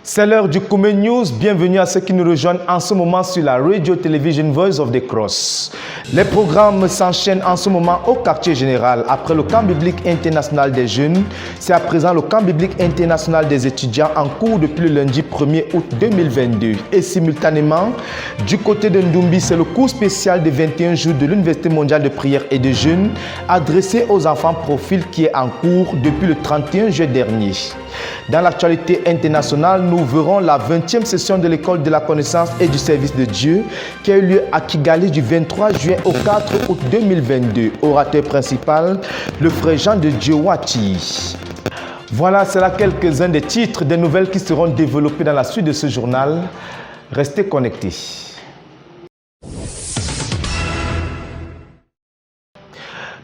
C'est l'heure du Koumé News. Bienvenue à ceux qui nous rejoignent en ce moment sur la Radio Television Voice of the Cross. Les programmes s'enchaînent en ce moment au quartier général. Après le camp biblique international des jeunes, c'est à présent le camp biblique international des étudiants en cours depuis le lundi 1er août 2022. Et simultanément, du côté de Ndumbi, c'est le cours spécial de 21 jours de l'Université mondiale de prière et de jeûne adressé aux enfants profil qui est en cours depuis le 31 juillet dernier. Dans l'actualité internationale, nous verrons la 20e session de l'école de la connaissance et du service de Dieu qui a eu lieu à Kigali du 23 juin au 4 août 2022. Orateur principal, le frère Jean de Dieu Wati. Voilà, c'est là quelques-uns des titres des nouvelles qui seront développées dans la suite de ce journal. Restez connectés.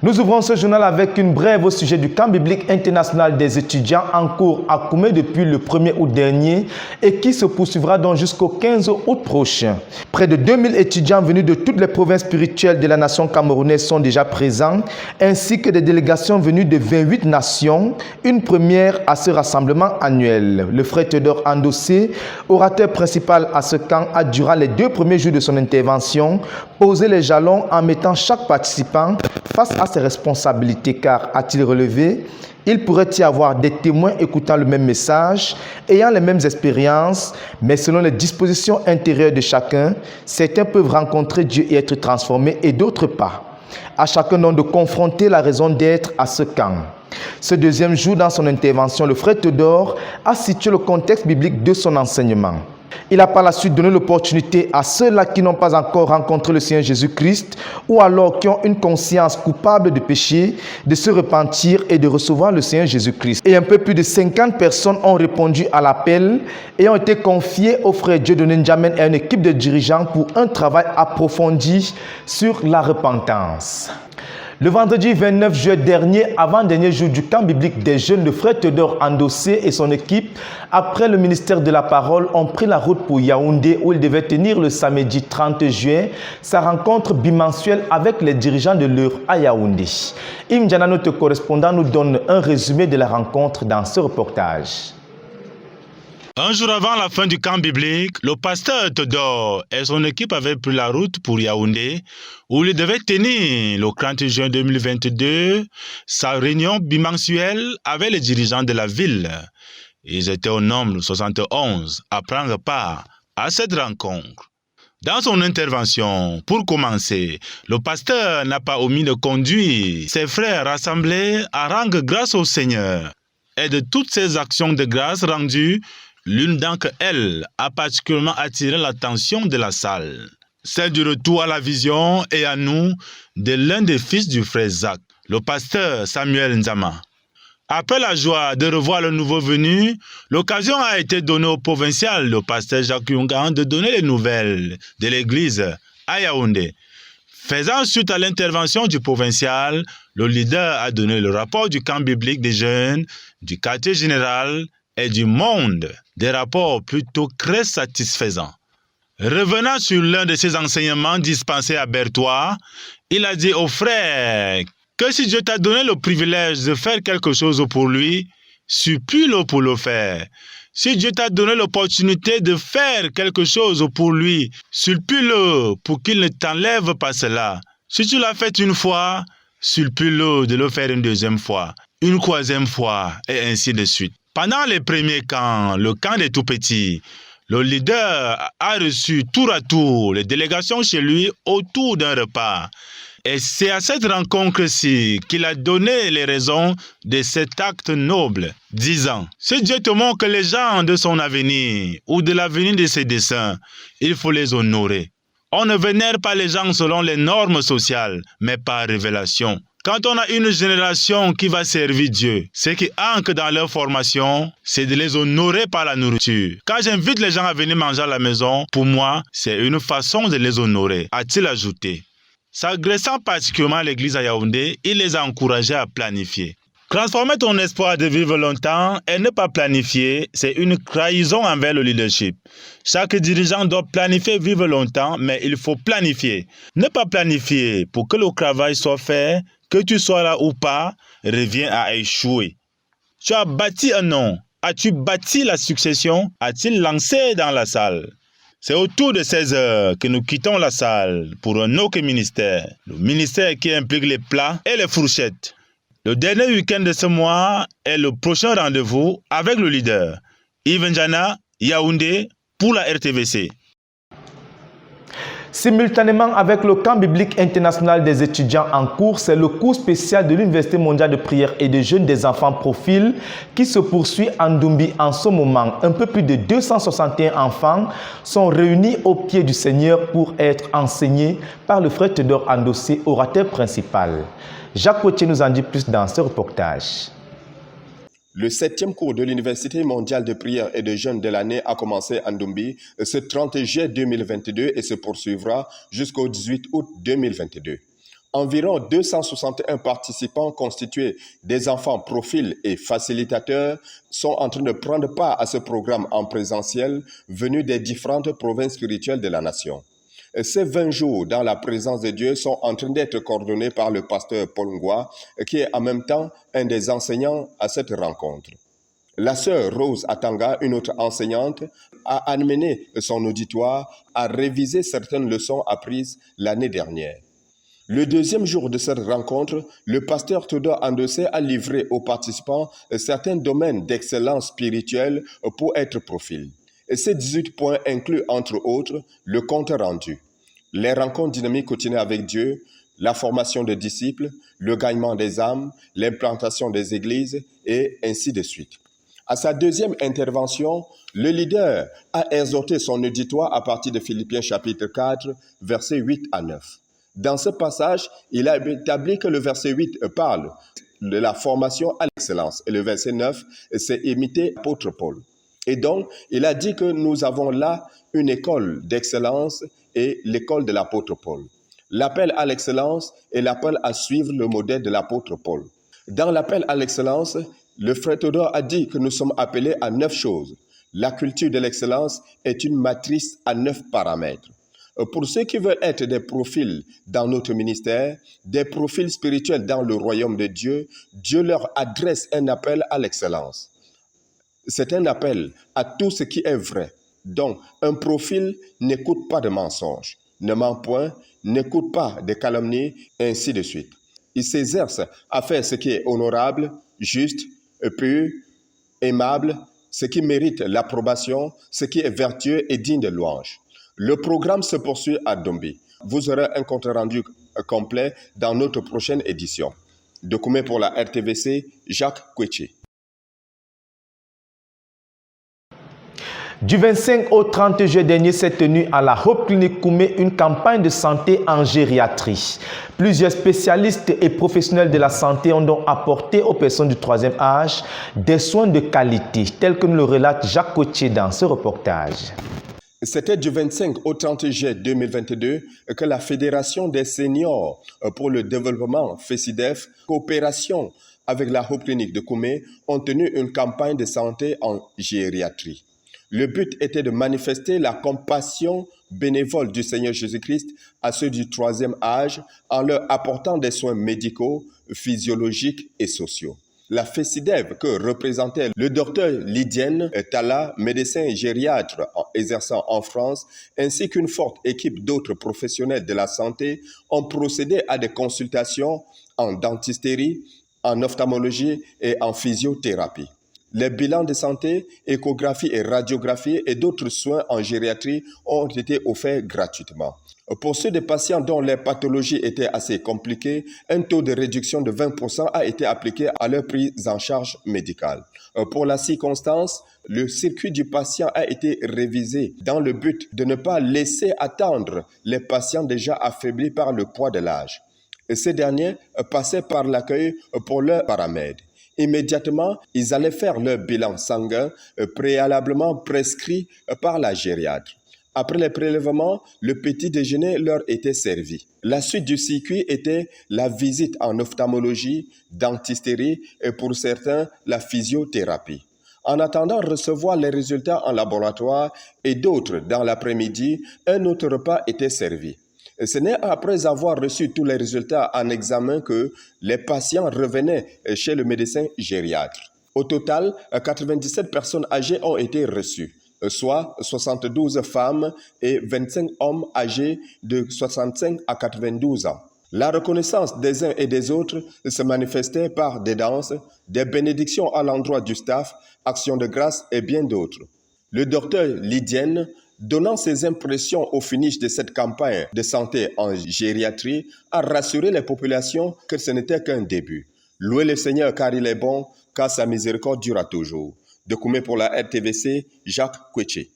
Nous ouvrons ce journal avec une brève au sujet du camp biblique international des étudiants en cours à Koumé depuis le 1er août dernier et qui se poursuivra donc jusqu'au 15 août prochain. Près de 2000 étudiants venus de toutes les provinces spirituelles de la nation camerounaise sont déjà présents, ainsi que des délégations venues de 28 nations, une première à ce rassemblement annuel. Le frère Théodore Andossé, orateur principal à ce camp, a durant les 2 premiers jours de son intervention posé les jalons en mettant chaque participant face à ses responsabilités, car, a-t-il relevé, il pourrait y avoir des témoins écoutant le même message, ayant les mêmes expériences, mais selon les dispositions intérieures de chacun, certains peuvent rencontrer Dieu et être transformés et d'autres pas. À chacun donc de confronter la raison d'être à ce camp. Ce deuxième jour, dans son intervention, le frère Théodore a situé le contexte biblique de son enseignement. Il a par la suite donné l'opportunité à ceux-là qui n'ont pas encore rencontré le Seigneur Jésus-Christ ou alors qui ont une conscience coupable de péché, de se repentir et de recevoir le Seigneur Jésus-Christ. Et un peu plus de 50 personnes ont répondu à l'appel et ont été confiées au frère Dieudonné N'Djamène et à une équipe de dirigeants pour un travail approfondi sur la repentance. Le vendredi 29 juillet dernier, avant-dernier jour du camp biblique des jeunes, le frère Théodore Andossé et son équipe, après le ministère de la parole, ont pris la route pour Yaoundé où ils devaient tenir le samedi 30 juin sa rencontre bimensuelle avec les dirigeants de l'heure à Yaoundé. Imdiana, notre correspondant, nous donne un résumé de la rencontre dans ce reportage. Un jour avant la fin du camp biblique, le pasteur Théodore et son équipe avaient pris la route pour Yaoundé, où il devait tenir le 30 juin 2022 sa réunion bimensuelle avec les dirigeants de la ville. Ils étaient au nombre 71 à prendre part à cette rencontre. Dans son intervention, pour commencer, le pasteur n'a pas omis de conduire ses frères rassemblés à rendre grâce au Seigneur. Et de toutes ces actions de grâce rendues, l'une d'entre elles a particulièrement attiré l'attention de la salle. Celle du retour à la vision et à nous de l'un des fils du frère Zach, le pasteur Samuel Nzama. Après la joie de revoir le nouveau venu, l'occasion a été donnée au provincial, le pasteur Jacques Yungan, de donner les nouvelles de l'église à Yaoundé. Faisant suite à l'intervention du provincial, le leader a donné le rapport du camp biblique des jeunes, du quartier général et du monde, des rapports plutôt très satisfaisants. Revenant sur l'un de ses enseignements dispensés à Berthois, il a dit aux frères que si Dieu t'a donné le privilège de faire quelque chose pour lui, supplie-le pour le faire. Si Dieu t'a donné l'opportunité de faire quelque chose pour lui, supplie-le pour qu'il ne t'enlève pas cela. Si tu l'as fait une fois, supplie-le de le faire une deuxième fois, une troisième fois, et ainsi de suite. Pendant les premiers camps, le camp des tout-petits, le leader a reçu tour à tour les délégations chez lui autour d'un repas. Et c'est à cette rencontre-ci qu'il a donné les raisons de cet acte noble, disant « Si Dieu te montre les gens de son avenir ou de l'avenir de ses desseins, il faut les honorer. On ne vénère pas les gens selon les normes sociales, mais par révélation. » Quand on a une génération qui va servir Dieu, ce qui ancre dans leur formation, c'est de les honorer par la nourriture. Quand j'invite les gens à venir manger à la maison, pour moi, c'est une façon de les honorer, a-t-il ajouté. S'adressant particulièrement à l'église à Yaoundé, il les a encouragés à planifier. Transformer ton espoir de vivre longtemps et ne pas planifier, c'est une trahison envers le leadership. Chaque dirigeant doit planifier vivre longtemps, mais il faut planifier. Ne pas planifier pour que le travail soit fait, que tu sois là ou pas, revient à échouer. Tu as bâti un nom, as-tu bâti la succession? A-t-il lancé dans la salle? C'est autour de 16 heures que nous quittons la salle pour un autre ministère. Le ministère qui implique les plats et les fourchettes. Le dernier week-end de ce mois est le prochain rendez-vous avec le leader, Yves Njana, Yaoundé, pour la RTVC. Simultanément avec le camp biblique international des étudiants en cours, c'est le cours spécial de l'Université mondiale de prière et de jeunes des enfants Profil qui se poursuit à Ndumbi en ce moment. Un peu plus de 261 enfants sont réunis au pied du Seigneur pour être enseignés par le frère Théodore Andossé, orateur principal. Jacques Potier nous en dit plus dans ce reportage. Le 7e cours de l'Université mondiale de prière et de jeunes de l'année a commencé à Ndumbi ce 30 juillet 2022 et se poursuivra jusqu'au 18 août 2022. Environ 261 participants constitués des enfants profils et facilitateurs sont en train de prendre part à ce programme en présentiel venu des différentes provinces spirituelles de la nation. Ces 20 jours dans la présence de Dieu sont en train d'être coordonnés par le pasteur Paul Ngoua, qui est en même temps un des enseignants à cette rencontre. La sœur Rose Atanga, une autre enseignante, a amené son auditoire à réviser certaines leçons apprises l'année dernière. Le deuxième jour de cette rencontre, le pasteur Théodore Andossé a livré aux participants certains domaines d'excellence spirituelle pour être profil. Ces 18 points incluent, entre autres, le compte rendu, les rencontres dynamiques quotidiennes avec Dieu, la formation des disciples, le gagnement des âmes, l'implantation des églises, et ainsi de suite. À sa deuxième intervention, le leader a exhorté son auditoire à partir de Philippiens chapitre 4, versets 8 à 9. Dans ce passage, il a établi que le verset 8 parle de la formation à l'excellence, et le verset 9, c'est imiter l'apôtre Paul. Et donc, il a dit que nous avons là une école d'excellence et l'école de l'apôtre Paul. L'appel à l'excellence est l'appel à suivre le modèle de l'apôtre Paul. Dans l'appel à l'excellence, le frère Théodore a dit que nous sommes appelés à 9 choses. La culture de l'excellence est une matrice à 9 paramètres. Pour ceux qui veulent être des profils dans notre ministère, des profils spirituels dans le royaume de Dieu, Dieu leur adresse un appel à l'excellence. C'est un appel à tout ce qui est vrai. Donc, un profil n'écoute pas de mensonges, ne ment point, n'écoute pas de calomnies, ainsi de suite. Il s'exerce à faire ce qui est honorable, juste, pur, aimable, ce qui mérite l'approbation, ce qui est vertueux et digne de louange. Le programme se poursuit à Ndumbi. Vous aurez un compte rendu complet dans notre prochaine édition. De Koumé pour la RTVC, Jacques Potier. Du 25 au 30 juillet dernier s'est tenue à la Hope Clinic Koumé une campagne de santé en gériatrie. Plusieurs spécialistes et professionnels de la santé ont donc apporté aux personnes du troisième âge des soins de qualité, tels que nous le relate Jacques Potier dans ce reportage. C'était du 25 au 30 juillet 2022 que la Fédération des seniors pour le développement FESIDEF, coopération avec la Hope Clinic de Koumé, ont tenu une campagne de santé en gériatrie. Le but était de manifester la compassion bénévole du Seigneur Jésus-Christ à ceux du troisième âge en leur apportant des soins médicaux, physiologiques et sociaux. La FESIDEV que représentait le docteur Lydienne Tala, médecin gériatre exerçant en France, ainsi qu'une forte équipe d'autres professionnels de la santé ont procédé à des consultations en dentisterie, en ophtalmologie et en physiothérapie. Les bilans de santé, échographie et radiographie et d'autres soins en gériatrie ont été offerts gratuitement. Pour ceux des patients dont les pathologies étaient assez compliquées, un taux de réduction de 20% a été appliqué à leur prise en charge médicale. Pour la circonstance, le circuit du patient a été révisé dans le but de ne pas laisser attendre les patients déjà affaiblis par le poids de l'âge. Ces derniers passaient par l'accueil pour leur paramède. Immédiatement, ils allaient faire leur bilan sanguin préalablement prescrit par la gériatre. Après les prélèvements, le petit déjeuner leur était servi. La suite du circuit était la visite en ophtalmologie, dentisterie et pour certains, la physiothérapie. En attendant de recevoir les résultats en laboratoire et d'autres dans l'après-midi, un autre repas était servi. Ce n'est après avoir reçu tous les résultats en examen que les patients revenaient chez le médecin gériatre. Au total, 97 personnes âgées ont été reçues, soit 72 femmes et 25 hommes âgés de 65 à 92 ans. La reconnaissance des uns et des autres se manifestait par des danses, des bénédictions à l'endroit du staff, actions de grâce et bien d'autres. Le docteur Lydienne, donnant ses impressions au finish de cette campagne de santé en gériatrie, a rassuré les populations que ce n'était qu'un début. Louez le Seigneur car il est bon, car sa miséricorde durera toujours. De Koumé pour la RTVC, Jacques Koueché.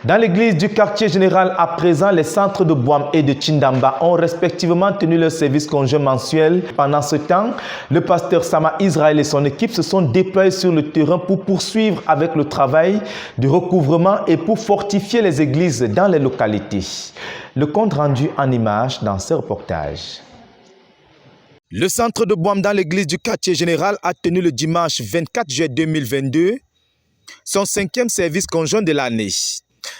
Dans l'église du quartier général, à présent, les centres de Bouam et de Tchindamba ont respectivement tenu leur service conjoint mensuel. Pendant ce temps, le pasteur Sama Israël et son équipe se sont déployés sur le terrain pour poursuivre avec le travail de recouvrement et pour fortifier les églises dans les localités. Le compte rendu en images dans ce reportage. Le centre de Bouam dans l'église du quartier général a tenu le dimanche 24 juillet 2022 son 5e service conjoint de l'année.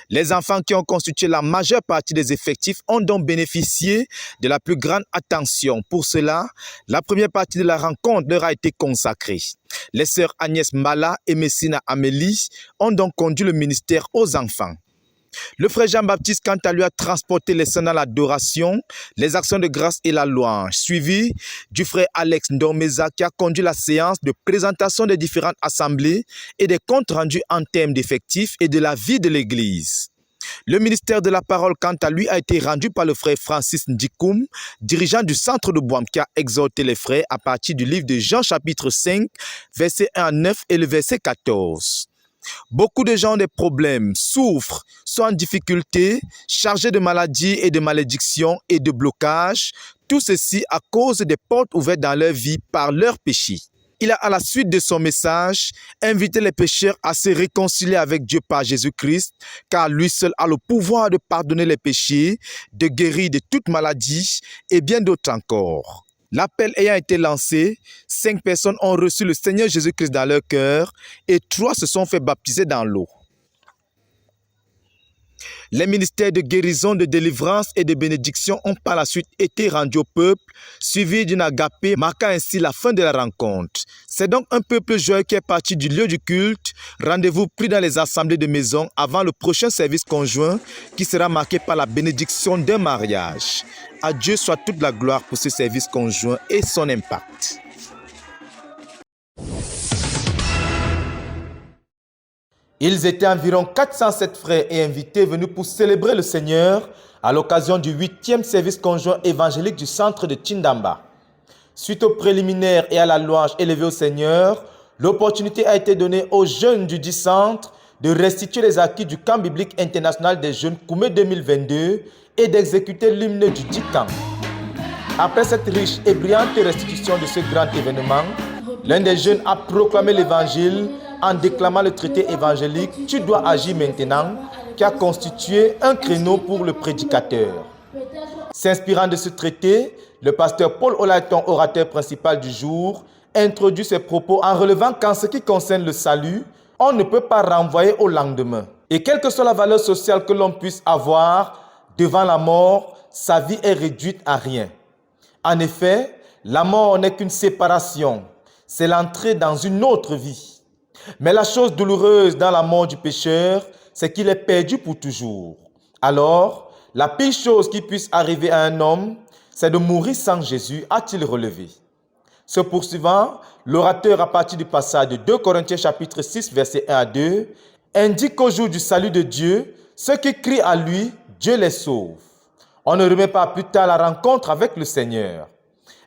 Les enfants qui ont constitué la majeure partie des effectifs ont donc bénéficié de la plus grande attention. Pour cela, la première partie de la rencontre leur a été consacrée. Les sœurs Agnès Mbala et Messina Amélie ont donc conduit le ministère aux enfants. Le frère Jean-Baptiste, quant à lui, a transporté les saints dans l'adoration, les actions de grâce et la louange, suivi du frère Alex Ndomeza qui a conduit la séance de présentation des différentes assemblées et des comptes rendus en termes d'effectifs et de la vie de l'Église. Le ministère de la parole, quant à lui, a été rendu par le frère Francis Ndikoum, dirigeant du centre de Bouam, qui a exhorté les frères à partir du livre de Jean chapitre 5, verset 1 à 9 et le verset 14. Beaucoup de gens ont des problèmes, souffrent, sont en difficulté, chargés de maladies et de malédictions et de blocages, tout ceci à cause des portes ouvertes dans leur vie par leurs péchés. Il a, à la suite de son message, invité les pécheurs à se réconcilier avec Dieu par Jésus-Christ, car lui seul a le pouvoir de pardonner les péchés, de guérir de toute maladie et bien d'autres encore. L'appel ayant été lancé, 5 personnes ont reçu le Seigneur Jésus-Christ dans leur cœur et 3 se sont fait baptiser dans l'eau. Les ministères de guérison, de délivrance et de bénédiction ont par la suite été rendus au peuple, suivis d'une agapée, marquant ainsi la fin de la rencontre. C'est donc un peuple joyeux qui est parti du lieu du culte. Rendez-vous pris dans les assemblées de maison avant le prochain service conjoint qui sera marqué par la bénédiction d'un mariage. À Dieu soit toute la gloire pour ce service conjoint et son impact. Ils étaient environ 407 frères et invités venus pour célébrer le Seigneur à l'occasion du 8e service conjoint évangélique du centre de Tchindamba. Suite aux préliminaires et à la louange élevée au Seigneur, l'opportunité a été donnée aux jeunes du dit centre de restituer les acquis du camp biblique international des jeunes Koumé 2022 et d'exécuter l'hymne du dit camp. Après cette riche et brillante restitution de ce grand événement, l'un des jeunes a proclamé l'évangile en déclamant le traité évangélique « Tu dois agir maintenant » qui a constitué un créneau pour le prédicateur. S'inspirant de ce traité, le pasteur Paul Olaïton, orateur principal du jour, introduit ses propos en relevant qu'en ce qui concerne le salut, on ne peut pas renvoyer au lendemain. Et quelle que soit la valeur sociale que l'on puisse avoir, devant la mort, sa vie est réduite à rien. En effet, la mort n'est qu'une séparation, c'est l'entrée dans une autre vie. Mais la chose douloureuse dans la mort du pécheur, c'est qu'il est perdu pour toujours. Alors, la pire chose qui puisse arriver à un homme, c'est de mourir sans Jésus, a-t-il relevé. Se poursuivant, l'orateur à partir du passage de 2 Corinthiens chapitre 6, verset 1 à 2, indique qu'au jour du salut de Dieu, ceux qui crient à lui, Dieu les sauve. On ne remet pas plus tard la rencontre avec le Seigneur.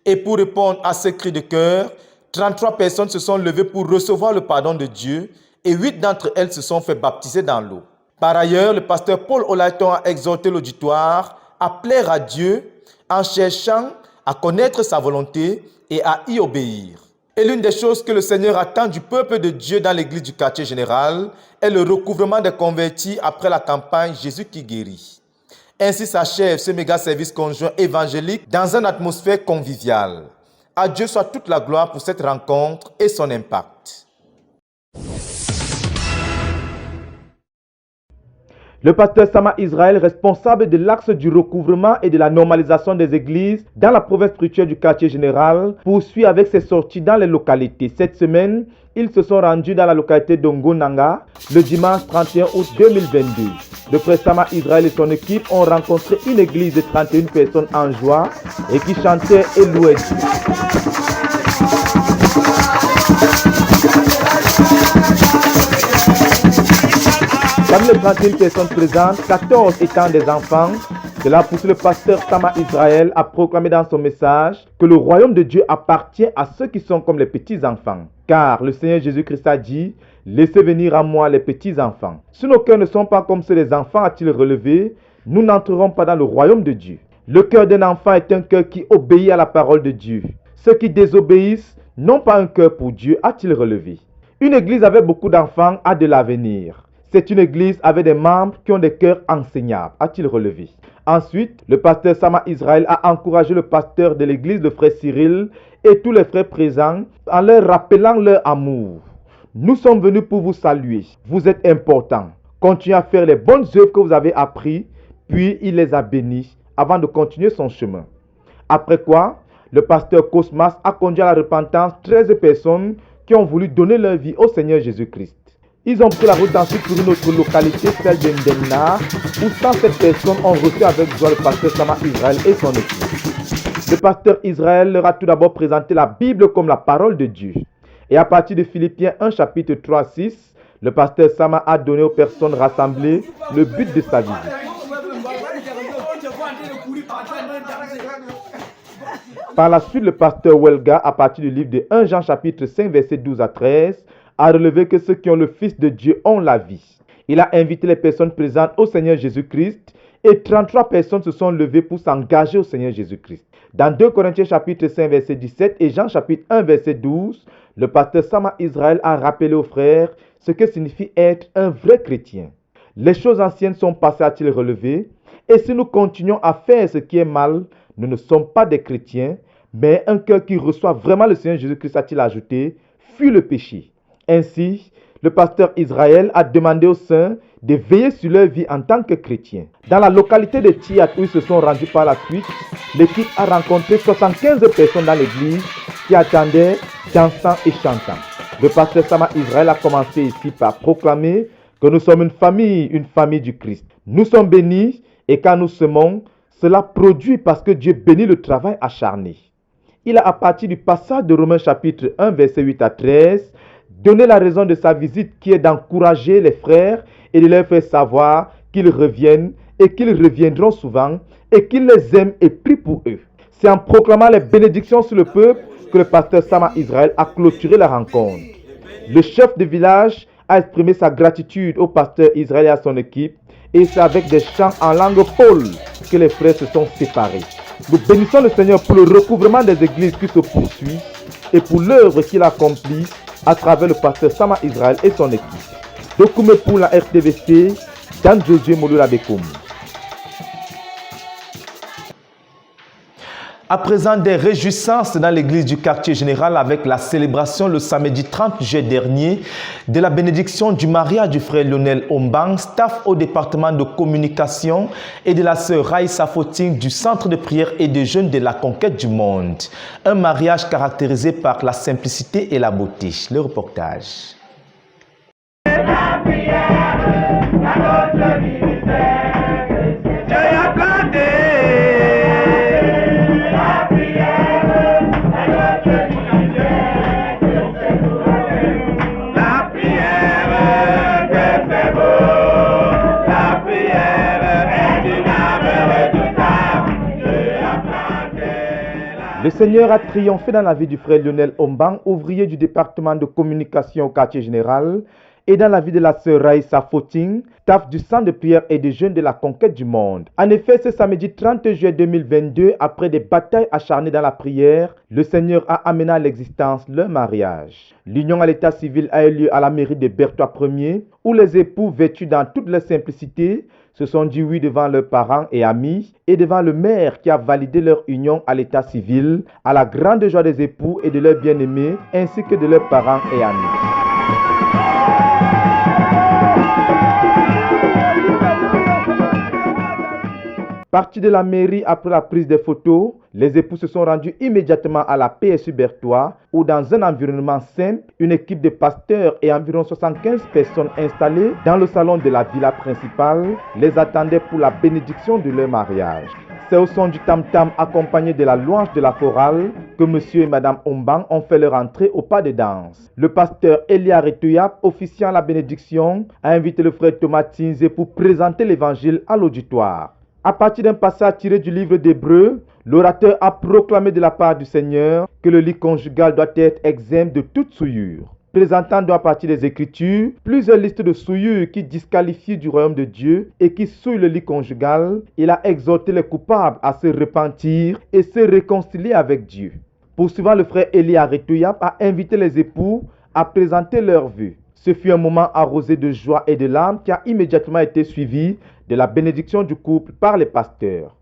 Et pour répondre à ce cri de cœur, 33 personnes se sont levées pour recevoir le pardon de Dieu et 8 d'entre elles se sont fait baptiser dans l'eau. Par ailleurs, le pasteur Paul Olaïton a exhorté l'auditoire à plaire à Dieu en cherchant à connaître sa volonté et à y obéir. Et l'une des choses que le Seigneur attend du peuple de Dieu dans l'église du quartier général est le recouvrement des convertis après la campagne Jésus qui guérit. Ainsi s'achève ce méga service conjoint évangélique dans une atmosphère conviviale. À Dieu soit toute la gloire pour cette rencontre et son impact. Le pasteur Sama Israël, responsable de l'axe du recouvrement et de la normalisation des églises dans la province spirituelle du quartier général, poursuit avec ses sorties dans les localités. Cette semaine, ils se sont rendus dans la localité d'Ongonanga le dimanche 31 août 2022. Le frère Sama Israël et son équipe ont rencontré une église de 31 personnes en joie et qui chantaient et louaient Dieu. Parmi les 31 personnes présentes, 14 étant des enfants, cela a poussé le pasteur Sama Israël à proclamer dans son message que le royaume de Dieu appartient à ceux qui sont comme les petits-enfants. Car le Seigneur Jésus-Christ a dit « Laissez venir à moi les petits-enfants. Si nos cœurs ne sont pas comme ceux des enfants, a-t-il relevé, nous n'entrerons pas dans le royaume de Dieu. Le cœur d'un enfant est un cœur qui obéit à la parole de Dieu. Ceux qui désobéissent n'ont pas un cœur pour Dieu, a-t-il relevé. Une église avec beaucoup d'enfants a de l'avenir. C'est une église avec des membres qui ont des cœurs enseignables, a-t-il relevé. Ensuite, le pasteur Sama Israël a encouragé le pasteur de l'église, le frère Cyril, et tous les frères présents en leur rappelant leur amour. Nous sommes venus pour vous saluer. Vous êtes importants. Continuez à faire les bonnes œuvres que vous avez apprises, puis il les a bénis avant de continuer son chemin. Après quoi, le pasteur Cosmas a conduit à la repentance 13 personnes qui ont voulu donner leur vie au Seigneur Jésus-Christ. Ils ont pris la route ensuite pour une autre localité, celle d'Endemna, où 107 personnes ont reçu avec joie le pasteur Sama Israël et son équipe. Le pasteur Israël leur a tout d'abord présenté la Bible comme la parole de Dieu. Et à partir de Philippiens 1 chapitre 3-6, le pasteur Sama a donné aux personnes rassemblées le but de sa visite. Par la suite, le pasteur Welga, à partir du livre de 1 Jean chapitre 5 versets 12 à 13, a relevé que ceux qui ont le Fils de Dieu ont la vie. Il a invité les personnes présentes au Seigneur Jésus-Christ et 33 personnes se sont levées pour s'engager au Seigneur Jésus-Christ. Dans 2 Corinthiens chapitre 5 verset 17 et Jean chapitre 1 verset 12, le pasteur Sama Israël a rappelé aux frères ce que signifie être un vrai chrétien. Les choses anciennes sont passées, a-t-il relevé, et si nous continuons à faire ce qui est mal, nous ne sommes pas des chrétiens, mais un cœur qui reçoit vraiment le Seigneur Jésus-Christ, a-t-il ajouté, fuit le péché. Ainsi, le pasteur Israël a demandé aux saints de veiller sur leur vie en tant que chrétiens. Dans la localité de Tiat, où ils se sont rendus par la suite, l'équipe a rencontré 75 personnes dans l'église qui attendaient, dansant et chantant. Le pasteur Sama Israël a commencé ici par proclamer que nous sommes une famille du Christ. Nous sommes bénis et quand nous semons, cela produit parce que Dieu bénit le travail acharné. Il a, à partir du passage de Romains chapitre 1 verset 8 à 13, donné la raison de sa visite qui est d'encourager les frères et de leur faire savoir qu'ils reviennent et qu'ils reviendront souvent et qu'il les aime et prie pour eux. C'est en proclamant les bénédictions sur le peuple que le pasteur Sama Israël a clôturé la rencontre. Le chef de village a exprimé sa gratitude au pasteur Israël et à son équipe et c'est avec des chants en langue pôle que les frères se sont séparés. Nous bénissons le Seigneur pour le recouvrement des églises qui se poursuit et pour l'œuvre qu'il accomplit à travers le pasteur Sama Israël et son équipe. Dokume pour la RTVC, Dan Josué Molola Bekoum. À présent, des réjouissances dans l'église du quartier général avec la célébration le samedi 30 juillet dernier de la bénédiction du mariage du frère Lionel Ombang, staff au département de communication, et de la sœur Raïssa Foting du centre de prière et de jeûne de la conquête du monde. Un mariage caractérisé par la simplicité et la beauté. Le reportage. Le Seigneur a triomphé dans la vie du frère Lionel Ombang, ouvrier du département de communication au quartier général, et dans la vie de la sœur Raïssa Foting, staff du centre de prière et de jeûne de la conquête du monde. En effet, ce samedi 30 juillet 2022, après des batailles acharnées dans la prière, le Seigneur a amené à l'existence leur mariage. L'union à l'état civil a eu lieu à la mairie de Berthois Ier, où les époux, vêtus dans toute leur simplicité, se sont dit oui devant leurs parents et amis et devant le maire qui a validé leur union à l'état civil, à la grande joie des époux et de leurs bien-aimés, ainsi que de leurs parents et amis. Partis de la mairie après la prise des photos, les époux se sont rendus immédiatement à la PSU Berthois où dans un environnement simple, une équipe de pasteurs et environ 75 personnes installées dans le salon de la villa principale les attendaient pour la bénédiction de leur mariage. C'est au son du tam-tam accompagné de la louange de la chorale que monsieur et madame Ombang ont fait leur entrée au pas de danse. Le pasteur Elia Retuyap, officiant la bénédiction, a invité le frère Thomas Tinze pour présenter l'évangile à l'auditoire. À partir d'un passage tiré du livre d'Hébreux, l'orateur a proclamé de la part du Seigneur que le lit conjugal doit être exempt de toute souillure. Présentant donc à partir des Écritures plusieurs listes de souillures qui disqualifient du royaume de Dieu et qui souillent le lit conjugal, il a exhorté les coupables à se repentir et se réconcilier avec Dieu. Poursuivant, le frère Elia Retuyap a invité les époux à présenter leurs vœux. Ce fut un moment arrosé de joie et de larmes qui a immédiatement été suivi de la bénédiction du couple par les pasteurs.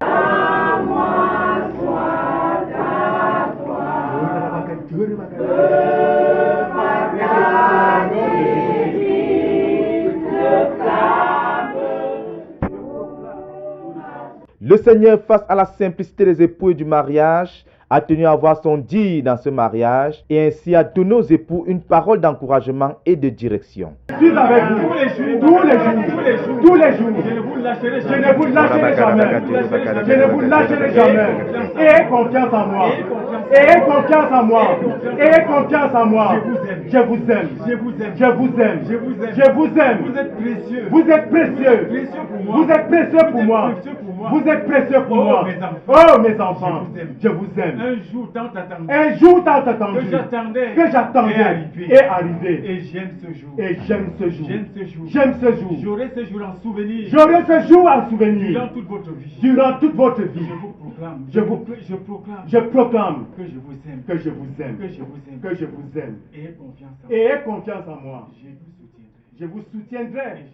Le Seigneur, face à la simplicité des époux et du mariage, a tenu à avoir son dit dans ce mariage et ainsi a donné aux époux une parole d'encouragement et de direction. Je suis avec vous tous les jours. Je ne vous lâcherai jamais. Je ne vous lâcherai jamais. Ayez confiance en moi. Ayez confiance en moi. Ayez confiance en moi. Je vous aime. Je vous aime. Je vous aime. Je vous aime. Je vous aime. Vous êtes précieux. Vous êtes précieux. Vous êtes précieux pour moi. Vous êtes précieux pour moi. Oh mes enfants. Je vous aime. Un jour tant attendu. Un jour tant attendu. Que j'attendais. Est arrivé. Et j'aime ce jour. Et j'aime ce jour. J'aime ce jour. J'aime ce jour. J'aurai ce jour en souvenir. J'aurai ce jour en souvenir. Durant toute votre vie. Durant toute votre vie. Je vous proclame. Je proclame. Que je vous aime. Que je vous aime. Que je vous aime. Que je vous aime. Ayez confiance en moi. Ayez confiance en moi. Je vous soutiendrai.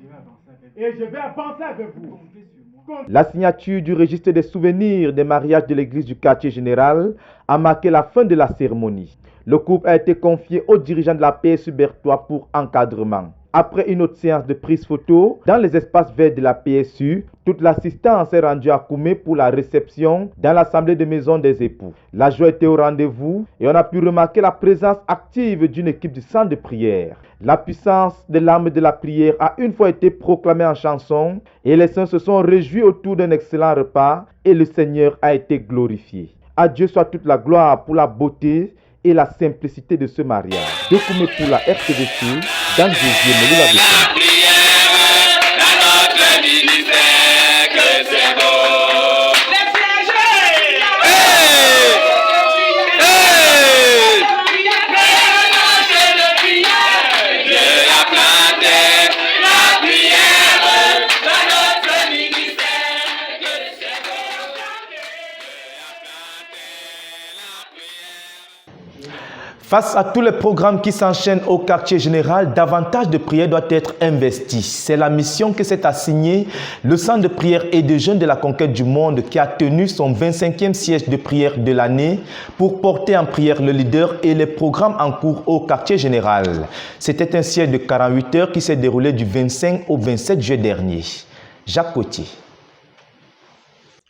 Et je vais avancer avec vous. Comptez sur moi. La signature du registre des souvenirs des mariages de l'église du quartier général a marqué la fin de la cérémonie. Le couple a été confié aux dirigeants de la PSU Berthois pour encadrement. Après une autre séance de prise photo dans les espaces verts de la PSU, toute l'assistance est rendue à Koumé pour la réception dans l'assemblée de maison des époux. La joie était au rendez-vous et on a pu remarquer la présence active d'une équipe du centre de prière. La puissance de l'âme de la prière a une fois été proclamée en chanson et les saints se sont réjouis autour d'un excellent repas et le Seigneur a été glorifié. À Dieu soit toute la gloire pour la beauté et la simplicité de ce mariage. De Koumé pour la RTVC, dans Jésus, Meloula de Face à tous les programmes qui s'enchaînent au quartier général, davantage de prières doivent être investies. C'est la mission que s'est assignée le Centre de prière et de jeunes de la conquête du monde qui a tenu son 25e siège de prière de l'année pour porter en prière le leader et les programmes en cours au quartier général. C'était un siège de 48 heures qui s'est déroulé du 25 au 27 juillet dernier. Jacques Cotier.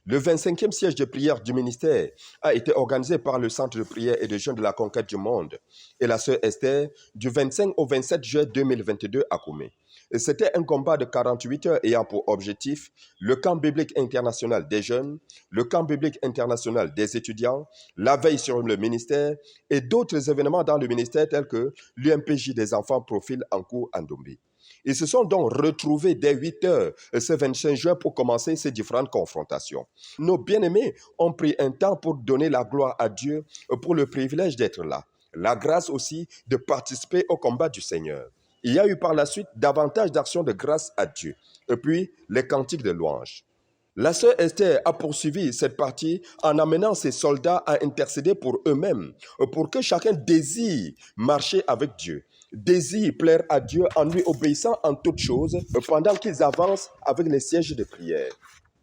Le 25e siège de prière du ministère a été organisé par le Centre de prière et de jeunes de la conquête du monde et la sœur Esther du 25 au 27 juillet 2022 à Koumé. C'était un combat de 48 heures ayant pour objectif le camp biblique international des jeunes, le camp biblique international des étudiants, la veille sur le ministère et d'autres événements dans le ministère tels que l'UMPJ des enfants profil en cours en Ndombi. Ils se sont donc retrouvés dès 8 heures ce 25 juin pour commencer ces différentes confrontations. Nos bien-aimés ont pris un temps pour donner la gloire à Dieu pour le privilège d'être là. La grâce aussi de participer au combat du Seigneur. Il y a eu par la suite davantage d'actions de grâce à Dieu. Et puis, les cantiques de louange. La sœur Esther a poursuivi cette partie en amenant ses soldats à intercéder pour eux-mêmes, pour que chacun désire marcher avec Dieu. Désire plaire à Dieu en lui obéissant en toutes choses pendant qu'ils avancent avec les sièges de prière.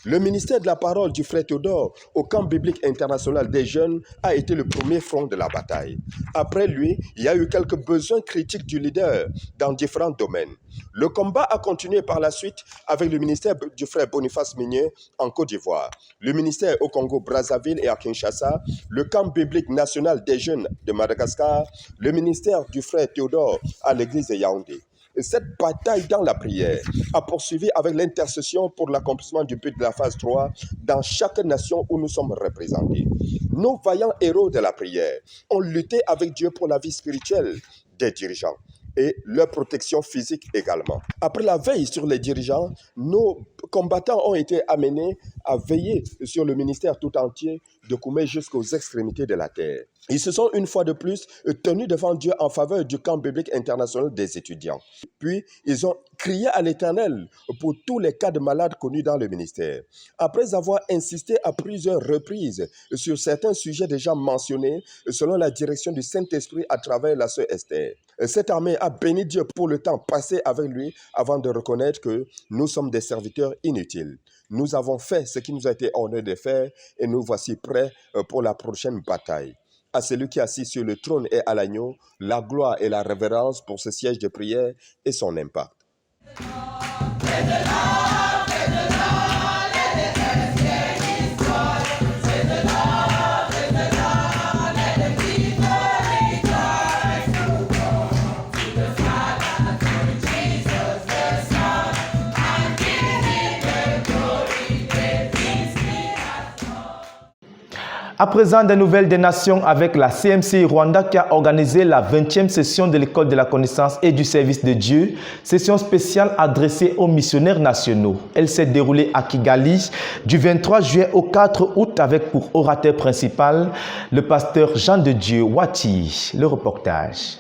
Le ministère de la parole du frère Théodore au camp biblique international des jeunes a été le premier front de la bataille. Après lui, il y a eu quelques besoins critiques du leader dans différents domaines. Le combat a continué par la suite avec le ministère du frère Boniface Migné en Côte d'Ivoire, le ministère au Congo-Brazzaville et à Kinshasa, le camp biblique national des jeunes de Madagascar, le ministère du frère Théodore à l'église de Yaoundé. Et cette bataille dans la prière a poursuivi avec l'intercession pour l'accomplissement du but de la phase 3 dans chaque nation où nous sommes représentés. Nos vaillants héros de la prière ont lutté avec Dieu pour la vie spirituelle des dirigeants et leur protection physique également. Après la veille sur les dirigeants, nos combattants ont été amenés à veiller sur le ministère tout entier de Koumé jusqu'aux extrémités de la terre. Ils se sont une fois de plus tenus devant Dieu en faveur du camp biblique international des étudiants. Puis, ils ont crié à l'Éternel pour tous les cas de malades connus dans le ministère. Après avoir insisté à plusieurs reprises sur certains sujets déjà mentionnés selon la direction du Saint-Esprit à travers la sœur Esther, cette armée a béni Dieu pour le temps passé avec lui avant de reconnaître que nous sommes des serviteurs inutiles. Nous avons fait ce qui nous a été ordonné de faire et nous voici prêts pour la prochaine bataille. À celui qui est assis sur le trône et à l'agneau, la gloire et la révérence pour ce siège de prière et son impact. À présent, des nouvelles des nations avec la CMCI Rwanda qui a organisé la 20e session de l'École de la connaissance et du service de Dieu, session spéciale adressée aux missionnaires nationaux. Elle s'est déroulée à Kigali du 23 juillet au 4 août avec pour orateur principal le pasteur Jean de Dieu Wati. Le reportage.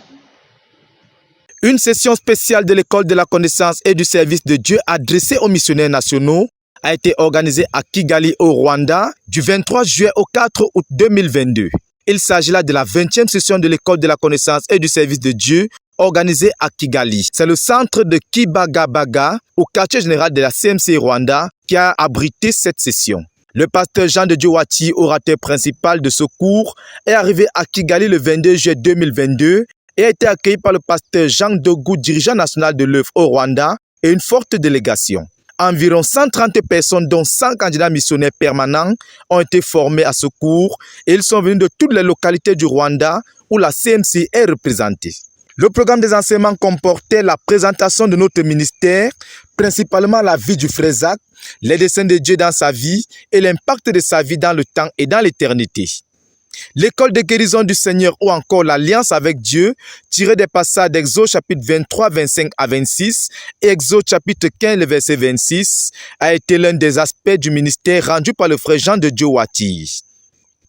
Une session spéciale de l'École de la connaissance et du service de Dieu adressée aux missionnaires nationaux a été organisé à Kigali au Rwanda du 23 juillet au 4 août 2022. Il s'agit là de la 20e session de l'École de la connaissance et du service de Dieu organisée à Kigali. C'est le centre de Kibagabaga au quartier général de la CMCI Rwanda qui a abrité cette session. Le pasteur Jean de Dieu Wati, orateur principal de ce cours, est arrivé à Kigali le 22 juillet 2022 et a été accueilli par le pasteur Jean Dogu, dirigeant national de l'œuvre au Rwanda, et une forte délégation. Environ 130 personnes, dont 100 candidats missionnaires permanents, ont été formés à ce cours et ils sont venus de toutes les localités du Rwanda où la CMCI est représentée. Le programme des enseignements comportait la présentation de notre ministère, principalement la vie du frère Zach, les desseins de Dieu dans sa vie et l'impact de sa vie dans le temps et dans l'éternité. L'école de guérison du Seigneur ou encore l'alliance avec Dieu, tiré des passages d'Exode chapitre 23, 25 à 26 et Exode chapitre 15, le verset 26, a été l'un des aspects du ministère rendu par le frère Jean de Dieu Wati.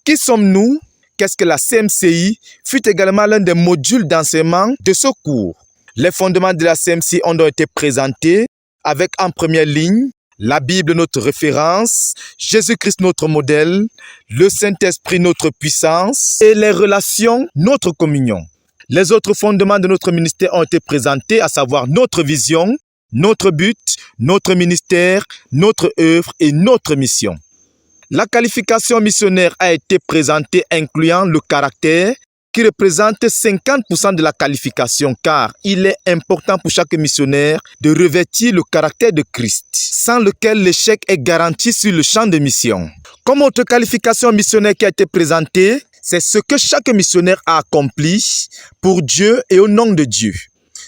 Qui sommes-nous? Qu'est-ce que la CMCI? Fut également l'un des modules d'enseignement de ce cours. Les fondements de la CMCI ont donc été présentés avec en première ligne la Bible, notre référence, Jésus-Christ, notre modèle, le Saint-Esprit, notre puissance et les relations, notre communion. Les autres fondements de notre ministère ont été présentés, à savoir notre vision, notre but, notre ministère, notre œuvre et notre mission. La qualification missionnaire a été présentée incluant le caractère, qui représente 50% de la qualification, car il est important pour chaque missionnaire de revêtir le caractère de Christ, sans lequel l'échec est garanti sur le champ de mission. Comme autre qualification missionnaire qui a été présentée, c'est ce que chaque missionnaire a accompli pour Dieu et au nom de Dieu.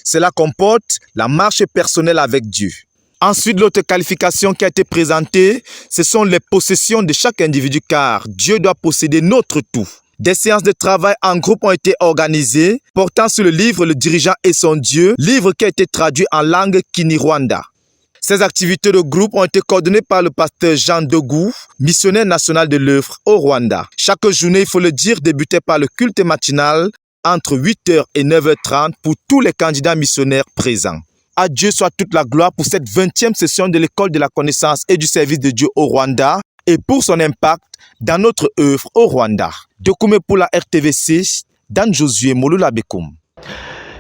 Cela comporte la marche personnelle avec Dieu. Ensuite, l'autre qualification qui a été présentée, ce sont les possessions de chaque individu, car Dieu doit posséder notre tout. Des séances de travail en groupe ont été organisées, portant sur le livre Le dirigeant et son Dieu, livre qui a été traduit en langue Kinyarwanda. Ces activités de groupe ont été coordonnées par le pasteur Jean Dogu, missionnaire national de l'œuvre au Rwanda. Chaque journée, il faut le dire, débutait par le culte matinal entre 8h et 9h30 pour tous les candidats missionnaires présents. À Dieu soit toute la gloire pour cette 20e session de l'École de la connaissance et du service de Dieu au Rwanda et pour son impact dans notre œuvre au Rwanda. De Koumé pour la RTVC, Dan Josué Molula Bekoum.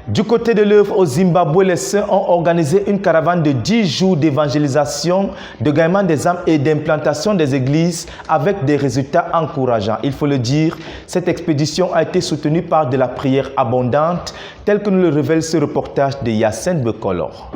Du côté de l'œuvre au Zimbabwe, les saints ont organisé une caravane de 10 jours d'évangélisation, de gagnement des âmes et d'implantation des églises avec des résultats encourageants. Il faut le dire, cette expédition a été soutenue par de la prière abondante, tel que nous le révèle ce reportage de Yacine Bekolor.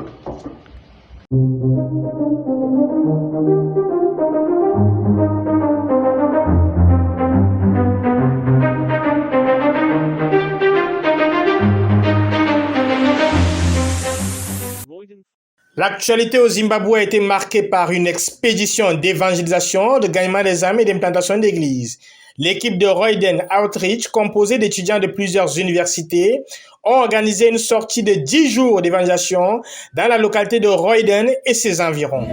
L'actualité au Zimbabwe a été marquée par une expédition d'évangélisation, de gagnement des âmes et d'implantation d'églises. L'équipe de Royden Outreach, composée d'étudiants de plusieurs universités, ont organisé une sortie de 10 jours d'évangélisation dans la localité de Royden et ses environs.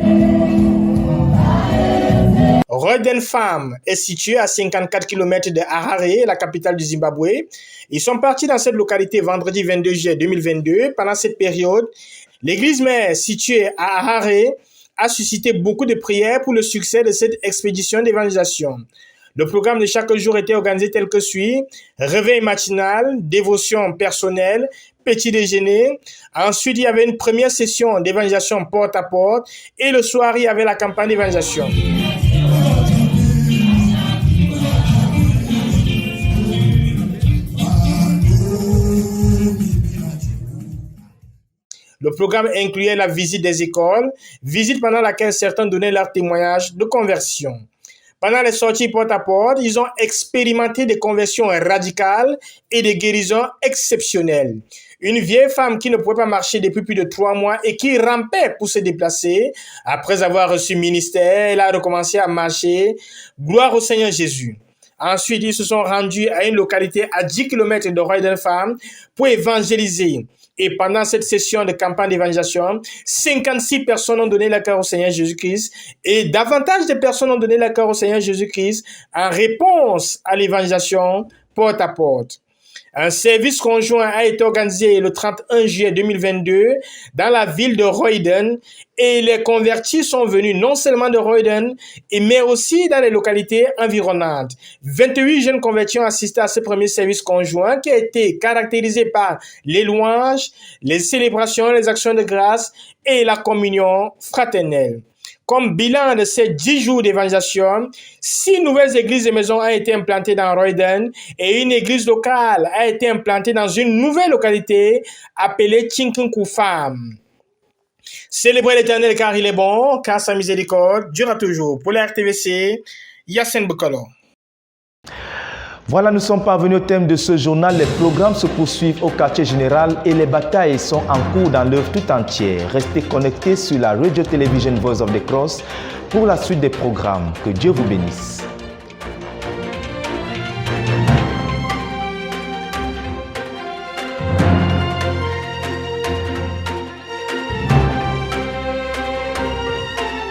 Royden Farm est situé à 54 km de Harare, la capitale du Zimbabwe. Ils sont partis dans cette localité vendredi 22 juillet 2022. Pendant cette période, l'église mère située à Harare a suscité beaucoup de prières pour le succès de cette expédition d'évangélisation. Le programme de chaque jour était organisé tel que suit: réveil matinal, dévotion personnelle, petit déjeuner. Ensuite, il y avait une première session d'évangélisation porte à porte et le soir, il y avait la campagne d'évangélisation. Le programme incluait la visite des écoles, visite pendant laquelle certains donnaient leur témoignage de conversion. Pendant les sorties porte à porte, ils ont expérimenté des conversions radicales et des guérisons exceptionnelles. Une vieille femme qui ne pouvait pas marcher depuis plus de 3 mois et qui rampait pour se déplacer, après avoir reçu le ministère, elle a recommencé à marcher. Gloire au Seigneur Jésus. Ensuite, ils se sont rendus à une localité à 10 km de Royden Farm pour évangéliser. Et pendant cette session de campagne d'évangélisation, 56 personnes ont donné leur cœur au Seigneur Jésus-Christ et davantage de personnes ont donné leur cœur au Seigneur Jésus-Christ en réponse à l'évangélisation porte à porte. Un service conjoint a été organisé le 31 juillet 2022 dans la ville de Royden et les convertis sont venus non seulement de Royden, mais aussi dans les localités environnantes. 28 jeunes convertis ont assisté à ce premier service conjoint qui a été caractérisé par les louanges, les célébrations, les actions de grâce et la communion fraternelle. Comme bilan de ces 10 jours d'évangélisation, 6 nouvelles églises et maisons ont été implantées dans Royden et une église locale a été implantée dans une nouvelle localité appelée Chinkunku Farm. Célébrez l'Éternel car il est bon, car sa miséricorde dure toujours. Pour la RTVC, Yacine Bekolor. Voilà, nous sommes parvenus au thème de ce journal. Les programmes se poursuivent au quartier général et les batailles sont en cours dans l'œuvre tout entière. Restez connectés sur la Radio Television Voice of the Cross pour la suite des programmes. Que Dieu vous bénisse.